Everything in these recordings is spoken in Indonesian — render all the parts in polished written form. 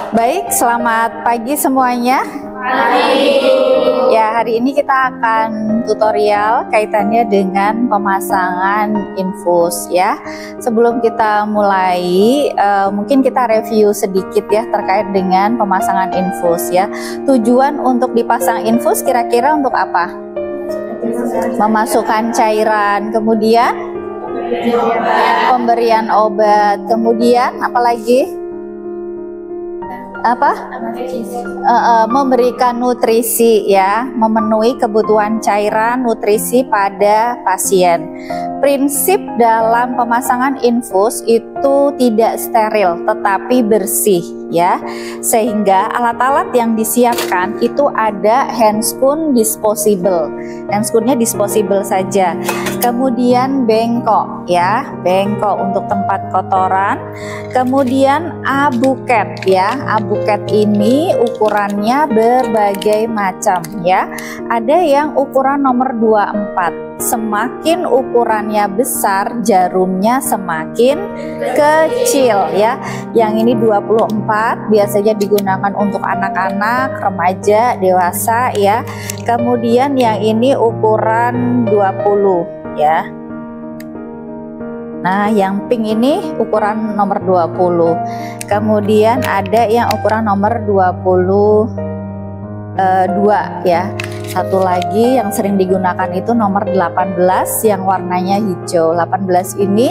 Baik, selamat pagi semuanya. Ya, hari ini kita akan tutorial kaitannya dengan pemasangan infus ya. Sebelum kita mulai, mungkin kita review sedikit ya terkait dengan pemasangan infus ya. Tujuan untuk dipasang infus kira-kira untuk apa? Memasukkan cairan, kemudian pemberian obat, kemudian apa lagi? Memberikan nutrisi ya, memenuhi kebutuhan cairan nutrisi pada pasien. Prinsip dalam pemasangan infus itu tidak steril tetapi bersih ya, sehingga alat-alat yang disiapkan itu ada handscoon disposable. Handscoonnya disposable saja, kemudian bengkok ya, bengkok untuk tempat kotoran, kemudian abuket ya. Abuket ini ukurannya berbagai macam ya, ada yang ukuran nomor 24. Semakin ukurannya besar, jarumnya semakin kecil ya. Yang ini 24, biasanya digunakan untuk anak-anak, remaja, dewasa ya. Kemudian yang ini ukuran 20 ya. Nah, yang pink ini ukuran nomor 20. Kemudian ada yang ukuran nomor 22 ya. Satu lagi yang sering digunakan itu nomor 18 yang warnanya hijau. 18 ini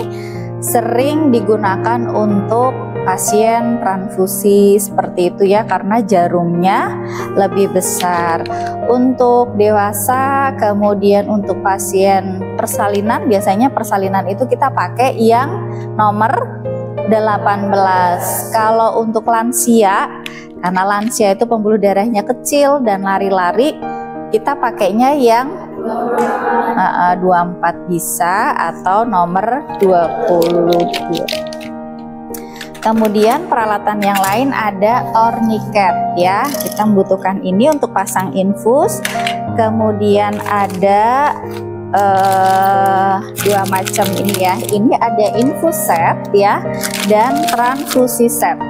sering digunakan untuk pasien transfusi seperti itu ya, karena jarumnya lebih besar. Untuk dewasa, kemudian untuk pasien persalinan, biasanya persalinan itu kita pakai yang nomor 18. Kalau untuk lansia, karena lansia itu pembuluh darahnya kecil dan lari-lari, kita pakainya yang 24 bisa atau nomor 22. Kemudian peralatan yang lain ada tourniquet ya, kita membutuhkan ini untuk pasang infus. Kemudian ada dua macam ini ya, ini ada infus set ya dan transfusi set.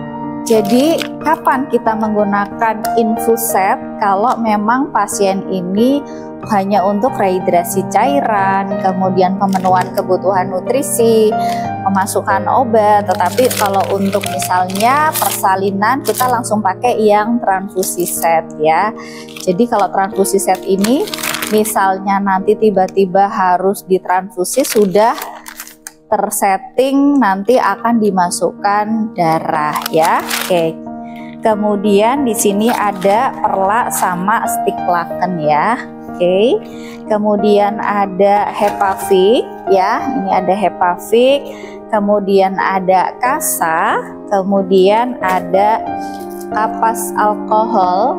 Jadi kapan kita menggunakan infus set? Kalau memang pasien ini hanya untuk rehidrasi cairan, kemudian pemenuhan kebutuhan nutrisi, pemasukan obat. Tetapi kalau untuk misalnya persalinan, kita langsung pakai yang transfusi set ya. Jadi kalau transfusi set ini misalnya nanti tiba-tiba harus ditransfusi, sudah tersetting nanti akan dimasukkan darah ya. Oke. Kemudian di sini ada perla sama stick laken ya. Oke. Kemudian ada Hepavik ya. Ini ada Hepavik. Kemudian ada kasa. Kemudian ada kapas alkohol.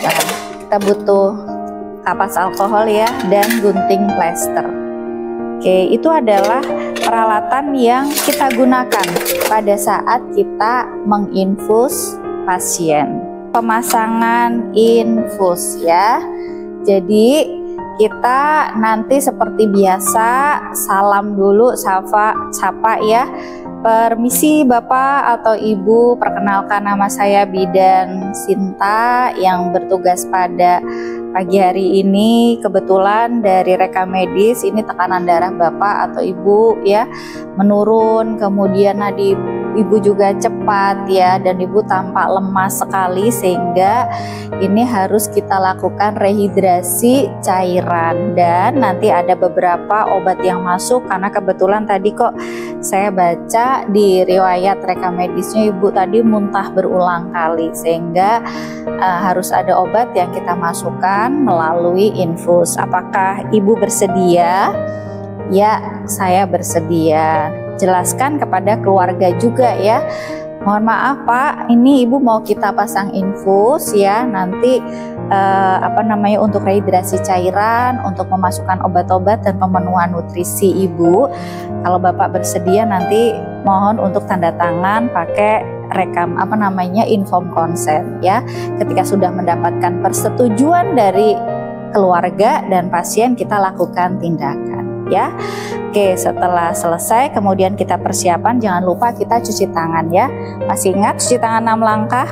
Nah, kita butuh kapas alkohol ya, dan gunting plester. Oke, itu adalah peralatan yang kita gunakan pada saat kita menginfus pasien. Pemasangan infus ya. Jadi kita nanti seperti biasa salam dulu, sapa ya. Permisi Bapak atau Ibu, perkenalkan nama saya Bidan Sinta yang bertugas pada pagi hari ini. Kebetulan dari rekam medis ini tekanan darah Bapak atau Ibu ya menurun, kemudian nadi Ibu juga cepat ya, dan Ibu tampak lemas sekali, sehingga ini harus kita lakukan rehidrasi cairan. Dan nanti ada beberapa obat yang masuk, karena kebetulan tadi kok saya baca di riwayat rekam medisnya Ibu tadi muntah berulang kali, sehingga harus ada obat yang kita masukkan melalui infus. Apakah Ibu bersedia? Ya, saya bersedia. Jelaskan kepada keluarga juga ya. Mohon maaf Pak, ini Ibu mau kita pasang infus ya, nanti untuk rehidrasi cairan, untuk memasukkan obat-obat dan pemenuhan nutrisi Ibu. Kalau Bapak bersedia, nanti mohon untuk tanda tangan pakai rekam inform consent ya. Ketika sudah mendapatkan persetujuan dari keluarga dan pasien, kita lakukan tindakan. ya. Oke, setelah selesai kemudian kita persiapan, jangan lupa kita cuci tangan ya. Masih ingat cuci tangan 6 langkah?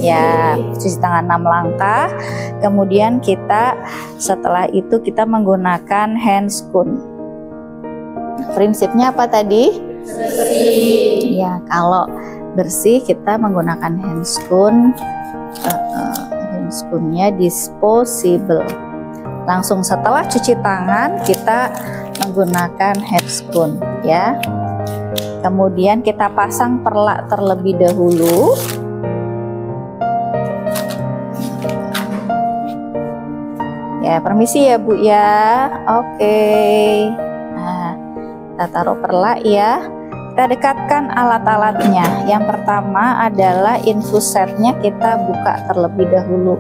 Ya, cuci tangan 6 langkah. Kemudian kita setelah itu kita menggunakan handscoon. Prinsipnya apa tadi? Bersih. Ya, kalau bersih kita menggunakan handscoon. Handscoonnya disposable. Langsung setelah cuci tangan kita menggunakan handscoon ya. Kemudian kita pasang perlak terlebih dahulu. Ya, permisi ya Bu ya. Oke. Nah, kita taruh perlak ya. Kita dekatkan alat-alatnya. Yang pertama adalah infus setnya, kita buka terlebih dahulu.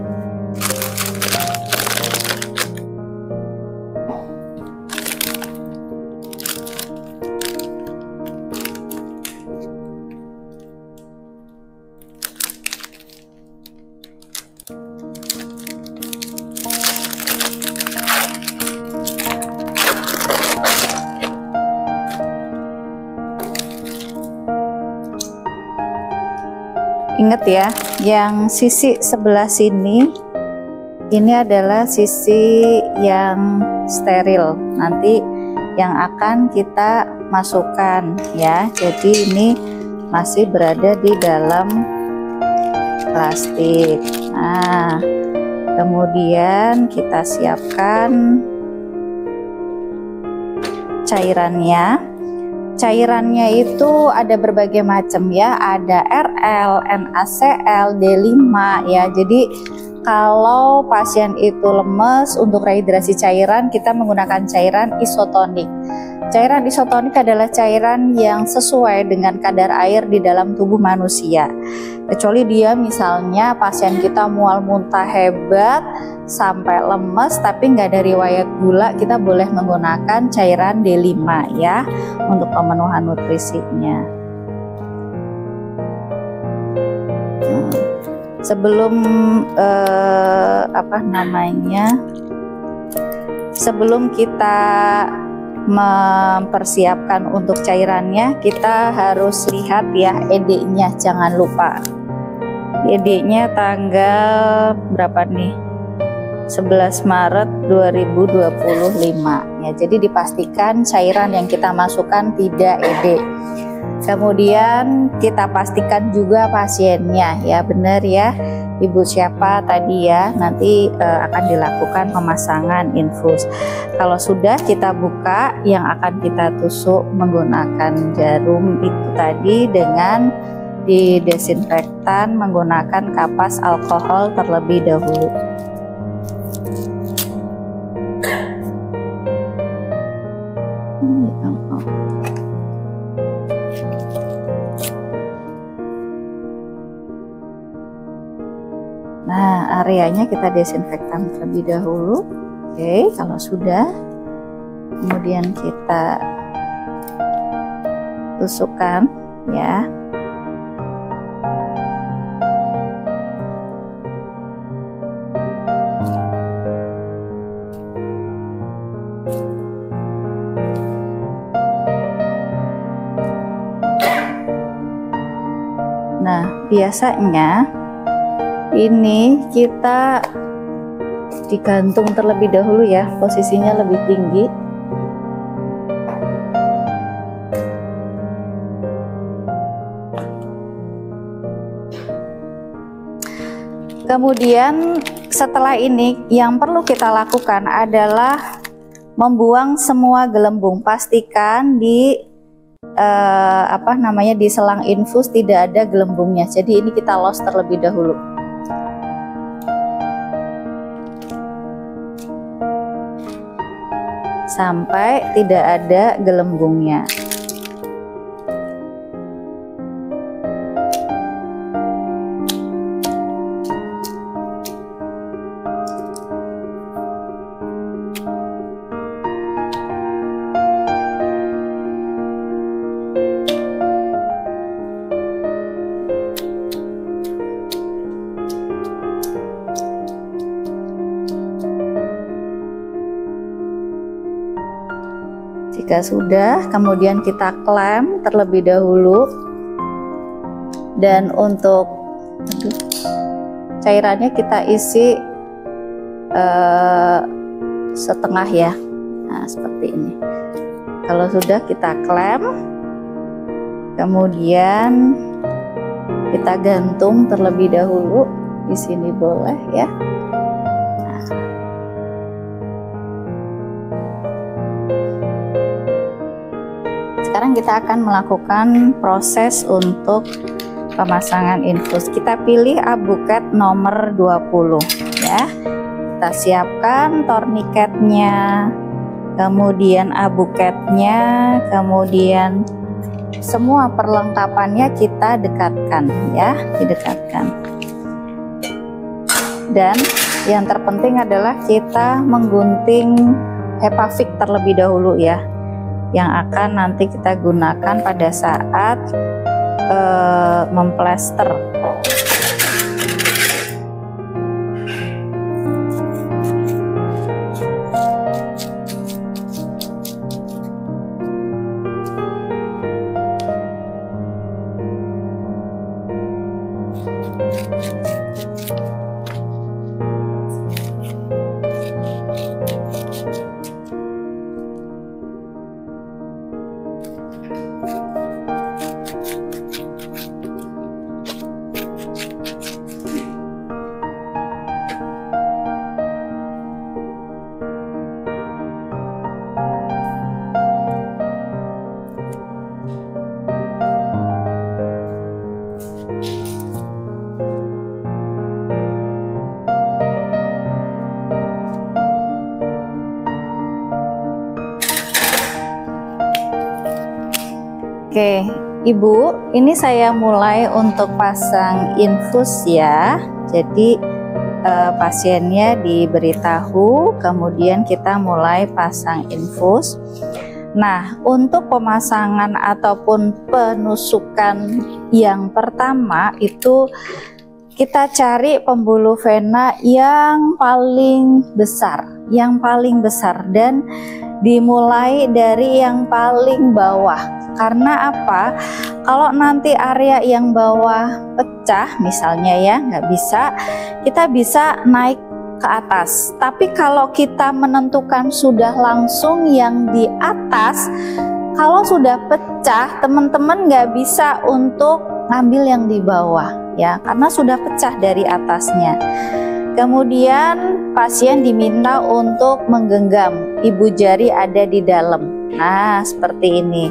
Ingat ya, yang sisi sebelah sini ini adalah sisi yang steril, nanti yang akan kita masukkan ya. Jadi ini masih berada di dalam plastik. Nah, kemudian kita siapkan cairannya. Cairannya itu ada berbagai macam ya, ada RL, NaCl, D5 ya. Jadi kalau pasien itu lemes, untuk rehidrasi cairan kita menggunakan cairan isotonik. Cairan isotonik adalah cairan yang sesuai dengan kadar air di dalam tubuh manusia. Kecuali dia misalnya pasien kita mual muntah hebat sampai lemes tapi nggak ada riwayat gula, kita boleh menggunakan cairan D5 ya untuk pemenuhan nutrisinya. Sebelum sebelum kita mempersiapkan untuk cairannya, kita harus lihat ya ED-nya, jangan lupa. ED-nya tanggal berapa nih? 11 Maret 2025 ya. Jadi dipastikan cairan yang kita masukkan tidak ED. Kemudian kita pastikan juga pasiennya ya, benar ya Ibu siapa tadi ya, nanti akan dilakukan pemasangan infus. Kalau sudah kita buka, yang akan kita tusuk menggunakan jarum itu tadi dengan didesinfektan menggunakan kapas alkohol terlebih dahulu. Nah, areanya kita desinfektan terlebih dahulu. Oke, kalau sudah, kemudian kita tusukkan ya. Nah, biasanya ini kita digantung terlebih dahulu ya, posisinya lebih tinggi. Kemudian setelah ini yang perlu kita lakukan adalah membuang semua gelembung. Pastikan di di selang infus tidak ada gelembungnya. Jadi ini kita los terlebih dahulu. Sampai tidak ada gelembungnya. Jika sudah, kemudian kita klem terlebih dahulu. Dan untuk cairannya kita isi setengah ya. Nah, seperti ini. Kalau sudah kita klem, kemudian kita gantung terlebih dahulu. Di sini boleh ya. Sekarang kita akan melakukan proses untuk pemasangan infus. Kita pilih abuket nomor 20 ya. Kita siapkan torniketnya, kemudian abuketnya, kemudian semua perlengkapannya kita dekatkan ya, didekatkan. Dan yang terpenting adalah kita menggunting HEPA-FIX terlebih dahulu ya, yang akan nanti kita gunakan pada saat memplester. Oke, Ibu, ini saya mulai untuk pasang infus ya. Jadi pasiennya diberitahu, kemudian kita mulai pasang infus. Nah, untuk pemasangan ataupun penusukan yang pertama itu kita cari pembuluh vena yang paling besar, dan dimulai dari yang paling bawah. Karena apa? Kalau nanti area yang bawah pecah misalnya ya, nggak bisa, kita bisa naik ke atas. Tapi kalau kita menentukan sudah langsung yang di atas, kalau sudah pecah, teman-teman nggak bisa untuk ngambil yang di bawah ya, karena sudah pecah dari atasnya. Kemudian pasien diminta untuk menggenggam, ibu jari ada di dalam. Nah, seperti ini.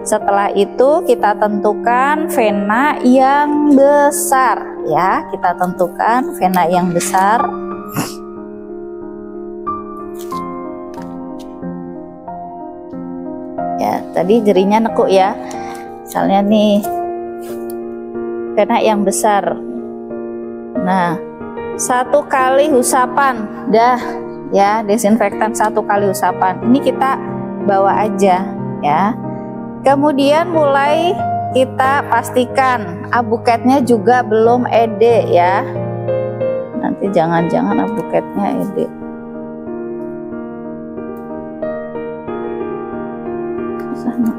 Setelah itu kita tentukan vena yang besar ya, kita tentukan vena yang besar. Ya, tadi jerinya nekuk ya. Misalnya nih vena yang besar. Nah, 1 kali usapan dah ya, desinfektan 1 kali usapan. Ini kita bawa aja ya. Kemudian mulai kita pastikan abuketnya juga belum ede ya. Nanti jangan-jangan abuketnya ede. Sana.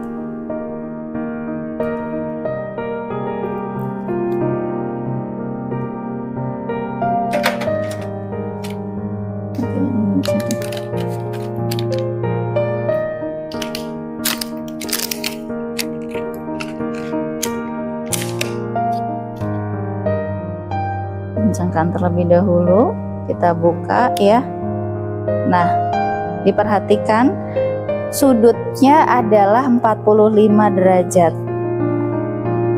Kencangkan terlebih dahulu, kita buka ya. Nah, diperhatikan sudutnya adalah 45 derajat.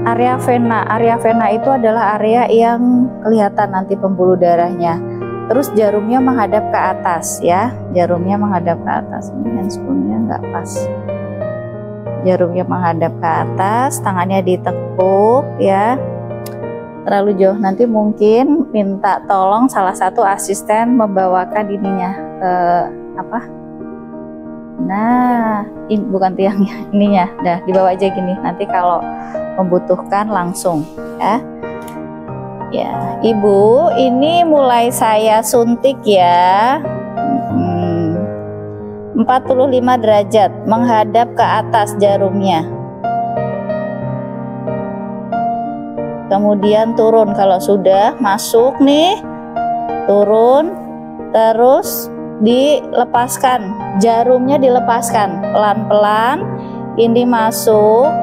Area vena itu adalah area yang kelihatan nanti pembuluh darahnya. Terus jarumnya menghadap ke atas ya, jarumnya menghadap ke atas. Ini handspoonnya nggak pas. Jarumnya menghadap ke atas, tangannya ditekuk ya. Terlalu jauh, nanti mungkin minta tolong salah satu asisten membawakan ininya nah ini bukan tiangnya, ininya dah dibawa aja gini, nanti kalau membutuhkan langsung ya. Ya, Ibu, ini mulai saya suntik ya. 45 derajat menghadap ke atas jarumnya. Kemudian turun, kalau sudah masuk nih, turun, terus dilepaskan, jarumnya dilepaskan pelan-pelan, ini masuk,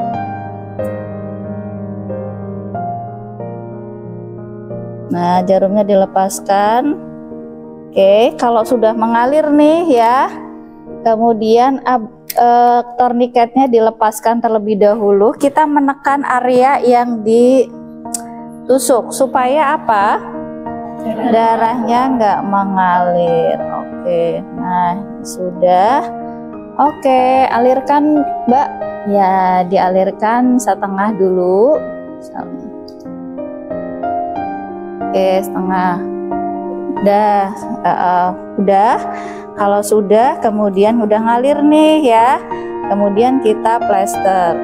nah jarumnya dilepaskan. Oke, kalau sudah mengalir nih ya, kemudian torniketnya dilepaskan terlebih dahulu, kita menekan area yang ditusuk supaya apa? Darahnya nggak mengalir. Oke, nah sudah. Oke, alirkan Mbak. Ya, dialirkan setengah dulu. Oke, setengah. Udah. Kalau sudah, kemudian udah ngalir nih ya. Kemudian kita plester.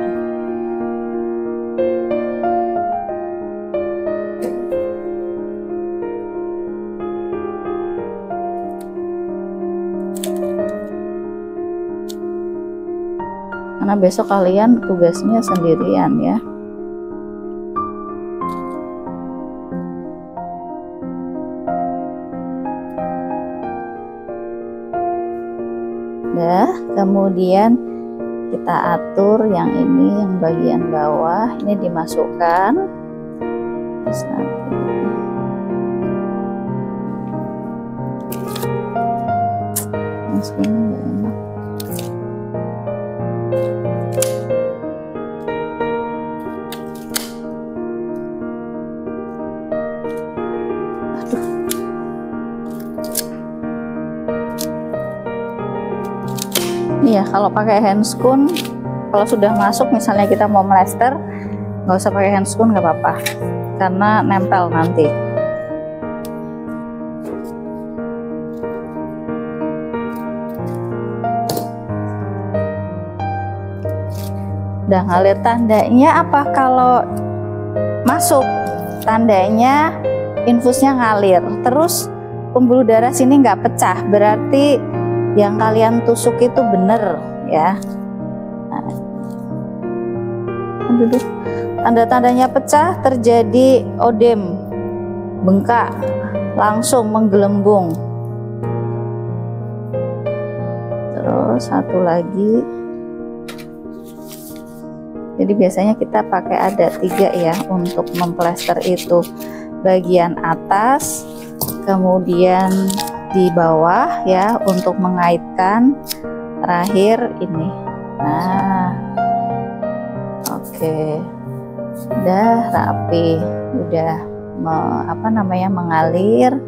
Karena besok kalian tugasnya sendirian ya. Kemudian kita atur yang ini, yang bagian bawah ini dimasukkan. Terus nanti masukin nggak enak. Iya, kalau pakai handscoon, kalau sudah masuk misalnya kita mau melester, nggak usah pakai handscoon, nggak apa-apa, karena nempel nanti. Udah ngalir, tandanya apa kalau masuk? Tandanya infusnya ngalir, terus pembuluh darah sini nggak pecah, berarti yang kalian tusuk itu bener ya. Tanda-tandanya pecah, terjadi odem, bengkak, langsung menggelembung. Terus satu lagi. Jadi biasanya kita pakai ada 3 ya untuk memplester itu, bagian atas, kemudian di bawah ya untuk mengaitkan, terakhir ini. Nah, oke, udah rapi, udah mengalir.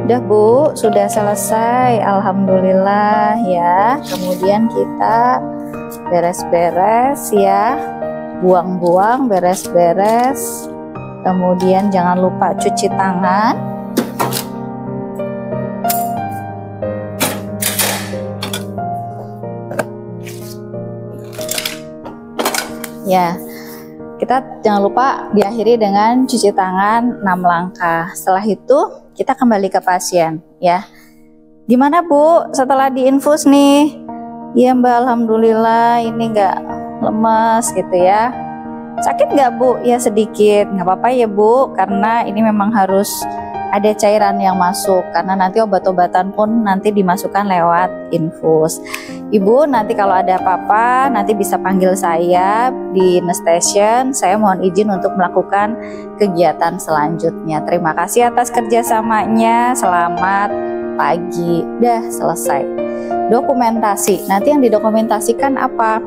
Udah Bu, sudah selesai, alhamdulillah ya. Kemudian kita beres-beres ya, buang-buang, beres-beres. Kemudian jangan lupa cuci tangan. Ya, kita jangan lupa diakhiri dengan cuci tangan 6 langkah. Setelah itu kita kembali ke pasien ya. Gimana Bu setelah diinfus nih? Ya Mbak, alhamdulillah ini nggak lemes gitu ya. Sakit nggak Bu? Ya sedikit, nggak apa-apa ya Bu, karena ini memang harus ada cairan yang masuk, karena nanti obat-obatan pun nanti dimasukkan lewat infus. Ibu nanti kalau ada apa-apa nanti bisa panggil saya di nurse station. Saya mohon izin untuk melakukan kegiatan selanjutnya. Terima kasih atas kerjasamanya. Selamat pagi. Udah selesai. Dokumentasi. Nanti yang didokumentasikan apa?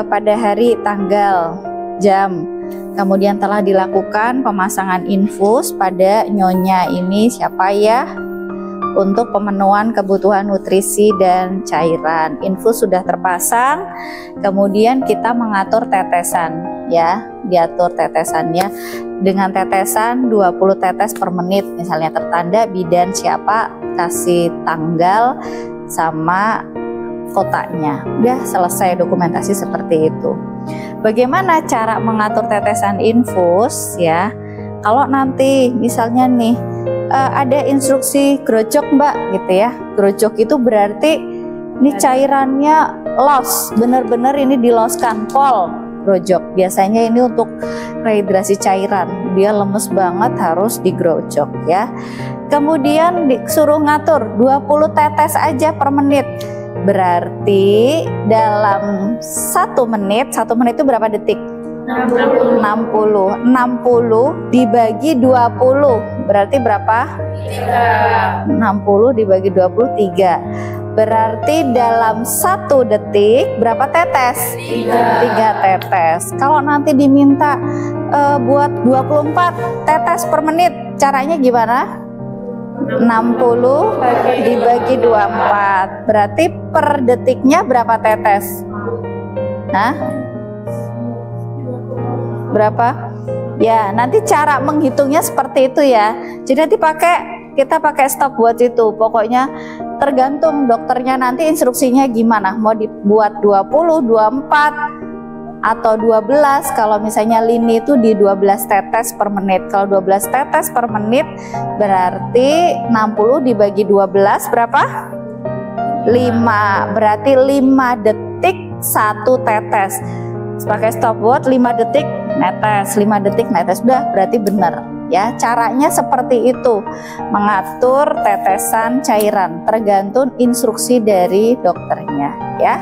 Pada hari, tanggal, jam. Kemudian telah dilakukan pemasangan infus pada nyonya ini siapa ya, untuk pemenuhan kebutuhan nutrisi dan cairan. Infus sudah terpasang, kemudian kita mengatur tetesan ya, diatur tetesannya dengan tetesan 20 tetes per menit, misalnya tertanda bidan siapa, kasih tanggal sama kotaknya. Udah selesai dokumentasi seperti itu. Bagaimana cara mengatur tetesan infus ya? Kalau nanti misalnya nih ada instruksi grojok Mbak gitu ya. Grojok itu berarti Ini cairannya los, bener-bener ini diloskan, pol grojok. Biasanya ini untuk rehidrasi cairan, dia lemes banget, harus digrojok ya. Kemudian disuruh ngatur 20 tetes aja per menit. Berarti dalam 1 menit itu berapa detik? 60 dibagi 20 berarti berapa? 60 dibagi 23 berarti dalam 1 detik berapa tetes? 3 tetes. Kalau nanti diminta buat 24 tetes per menit, caranya gimana? 60 dibagi 24 berarti per detiknya berapa tetes? Hah? Berapa? Ya, nanti cara menghitungnya seperti itu ya. Jadi nanti kita pakai stopwatch itu. Pokoknya tergantung dokternya nanti instruksinya gimana. Mau dibuat 20, 24 atau 12. Kalau misalnya lini itu di 12 tetes per menit. Kalau 12 tetes per menit berarti 60 dibagi 12 berapa? 5. Berarti 5 detik 1 tetes. Pakai stopwatch 5 detik netes, 5 detik netes, udah berarti benar ya. Caranya seperti itu, mengatur tetesan cairan tergantung instruksi dari dokternya ya.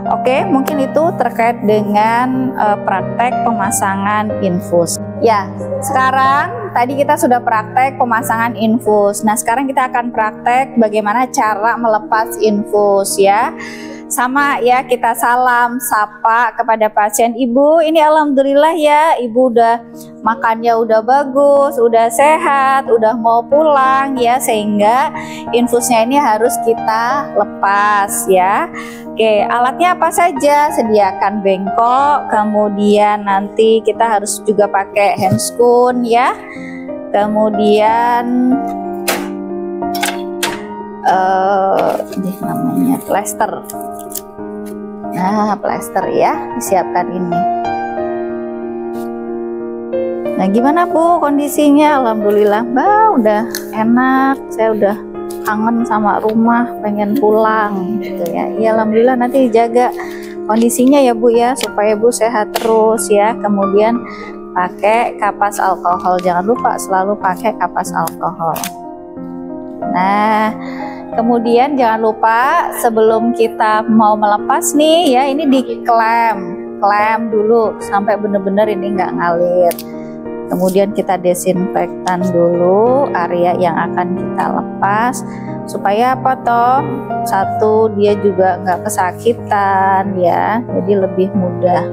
Oke, mungkin itu terkait dengan praktek pemasangan infus ya. Sekarang tadi kita sudah praktek pemasangan infus. Nah, sekarang kita akan praktek bagaimana cara melepas infus ya. Sama ya, kita salam sapa kepada pasien. Ibu, ini alhamdulillah ya, ibu udah makannya udah bagus, udah sehat, udah mau pulang ya, sehingga infusnya ini harus kita lepas ya. Oke, alatnya apa saja? Sediakan bengkok, kemudian nanti kita harus juga pakai handscoon ya. Kemudian ini namanya plester. Nah, plester ya, disiapkan ini. Nah, gimana Bu kondisinya? Alhamdulillah, Mbak udah enak. Saya udah kangen sama rumah, pengen pulang gitu ya. Ya, alhamdulillah, nanti jaga kondisinya ya Bu ya, supaya Bu sehat terus ya. Kemudian pakai kapas alkohol. Jangan lupa selalu pakai kapas alkohol. Nah, kemudian jangan lupa sebelum kita mau melepas nih ya, ini klem dulu sampai bener-bener ini nggak ngalir. Kemudian kita desinfektan dulu area yang akan kita lepas supaya apa toh? Satu, dia juga nggak kesakitan ya, jadi lebih mudah.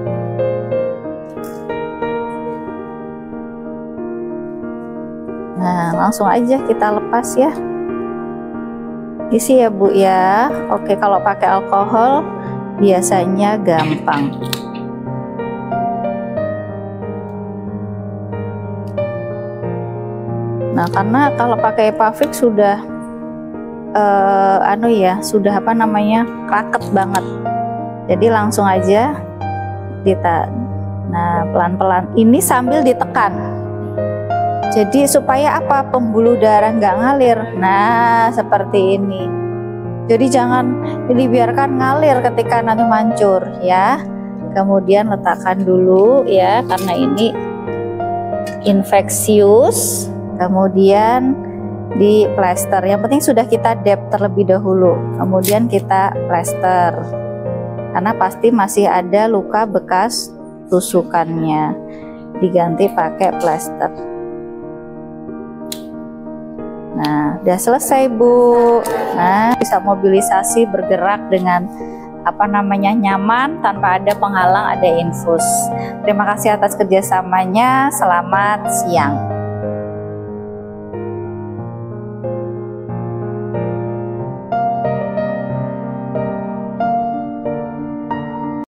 Nah, langsung aja kita lepas ya. Isi ya Bu ya. Oke, kalau pakai alkohol biasanya gampang. Nah, karena kalau pakai Epavix sudah sudah apa namanya, raket banget. Jadi langsung aja kita. Nah, pelan-pelan ini sambil ditekan. Jadi supaya apa? Pembuluh darah nggak ngalir. Nah, seperti ini. Jadi jangan dibiarkan ngalir ketika nanti mancur ya. Kemudian letakkan dulu ya, karena ini infeksius. Kemudian di plester. Yang penting sudah kita dep terlebih dahulu. Kemudian kita plester. Karena pasti masih ada luka bekas tusukannya. Diganti pakai plester. Nah, udah selesai Bu. Nah, bisa mobilisasi, bergerak dengan apa namanya, nyaman tanpa ada penghalang, ada infus. Terima kasih atas kerjasamanya. Selamat siang.